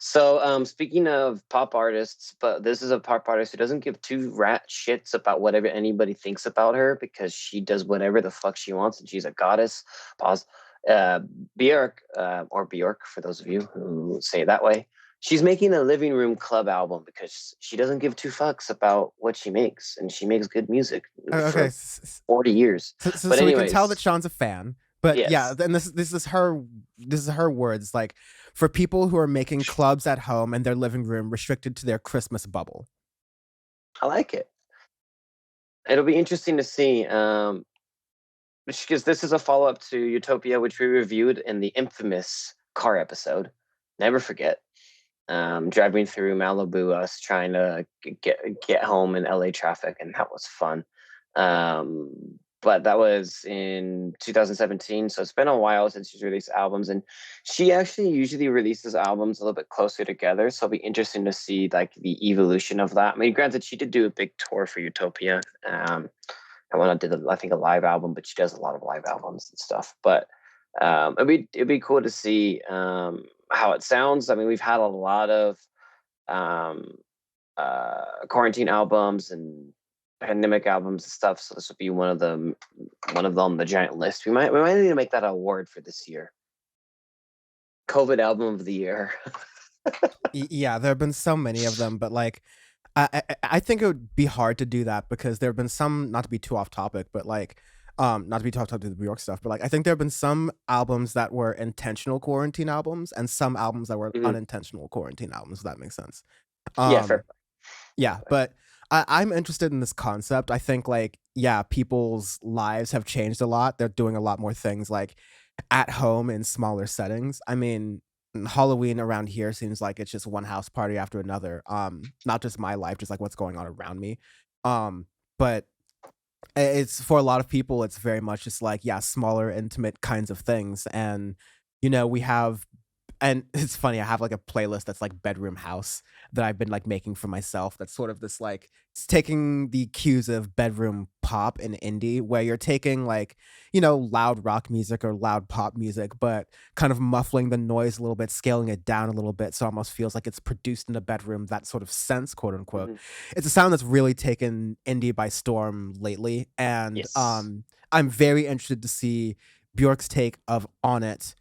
So, speaking of pop artists, but this is a pop artist who doesn't give two rat shits about whatever anybody thinks about her because she does whatever the fuck she wants and she's a goddess. Pause. Uh, Björk, or Bjork for those of you who say it that way. She's making a living room club album because she doesn't give two fucks about what she makes, and she makes good music Okay, for 40 years. But so we can tell that anyways, Sean's a fan. But yeah, yes. then this is her words. Like, for people who are making clubs at home and their living room restricted to their Christmas bubble. I like it. It'll be interesting to see. Because this is a follow up to Utopia, which we reviewed in the infamous car episode. Never forget. Driving through Malibu, us trying to get home in LA traffic, and that was fun. But that was in 2017, so it's been a while since she's released albums, and she actually usually releases albums a little bit closer together. So it'll be interesting to see like the evolution of that. I mean, granted, she did do a big tour for Utopia. I want to do I think a live album, but she does a lot of live albums and stuff. But it'd be cool to see how it sounds. I mean, we've had a lot of um, quarantine albums and pandemic albums and stuff. So this would be one of them. One of them, the giant list. We might need to make that an award for this year. COVID album of the year. Yeah, there have been so many of them, but like, I think it would be hard to do that because there have been some, not to be too off topic, but like, not to be too off topic to the New York stuff, but like, I think there have been some albums that were intentional quarantine albums and some albums that were Mhm. unintentional quarantine albums, if that makes sense. Yeah, fair Um, play. Fair yeah, play. but I'm interested in this concept. I think like, yeah, people's lives have changed a lot. They're doing a lot more things like at home in smaller settings. I mean, Halloween around here seems like it's just one house party after another. Not just my life, just like what's going on around me. But it's for a lot of people, it's very much just like, yeah, smaller, intimate kinds of things. And, we have, and it's funny, I have like a playlist that's like bedroom house that I've been like making for myself. That's sort of this like, it's taking the cues of bedroom pop and indie, where you're taking like, loud rock music or loud pop music, but kind of muffling the noise a little bit, scaling it down a little bit. So it almost feels like it's produced in a bedroom, that sort of sense, quote unquote. Mhm. It's a sound that's really taken indie by storm lately. And Yes. I'm very interested to see Bjork's take of On It.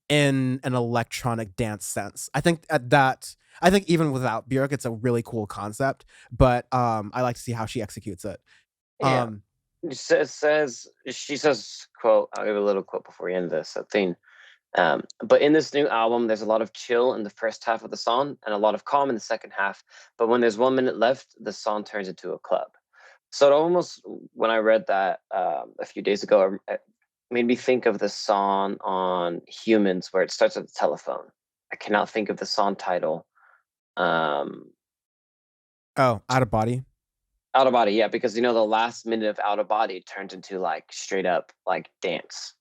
In an electronic dance sense. I think even without Björk, it's a really cool concept, but I like to see how she executes it. Yeah. Um, She says, quote, I'll give a little quote before we end this thing. But in this new album, there's a lot of chill in the first half of the song and a lot of calm in the second half. But when there's 1 minute left, the song turns into a club. So it almost, when I read that a few days ago, it made me think of the song on Humans where it starts with the telephone. I cannot think of the song title. Um, oh, Out of Body. Out of Body, yeah, because the last minute of Out of Body turns into like straight up like dance.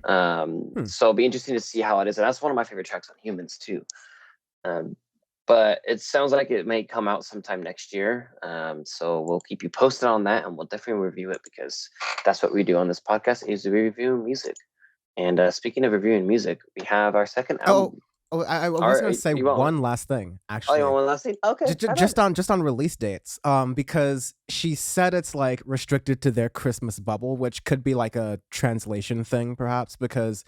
Hmm. So it'll be interesting to see how it is. And that's one of my favorite tracks on Humans too. Um, but it sounds like it may come out sometime next year. So we'll keep you posted on that, and we'll definitely review it because that's what we do on this podcast is we review music. And speaking of reviewing music, we have our second Oh, album. I was Or gonna say you want? one last thing, Oh, you want actually. one last thing? Okay, how about Just it? on release dates, because she said it's like restricted to their Christmas bubble, which could be like a translation thing, perhaps, because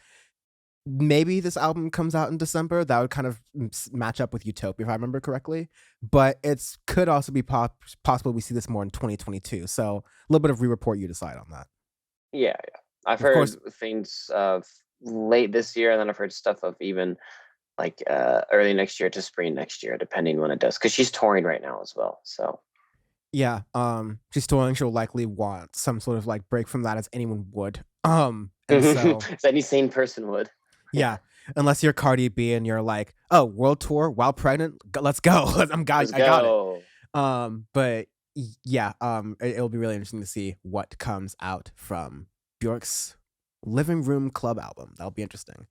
maybe this album comes out in December. That would kind of match up with Utopia, if I remember correctly. But it's could also be possible we see this more in 2022. So a little bit of re-report, you decide on that. Yeah, yeah. I've Of course, heard things of late this year, and then I've heard stuff of even like early next year to spring next year, depending when it does. Because she's touring right now as well. So yeah. She's touring. She'll likely want some sort of like break from that, as anyone would. And so as any sane person would. Yeah, yeah, unless you're Cardi B and you're like, oh, world tour while pregnant, let's go. let's I got it. go. But yeah, it'll be really interesting to see what comes out from Bjork's Living Room Club album. That'll be interesting.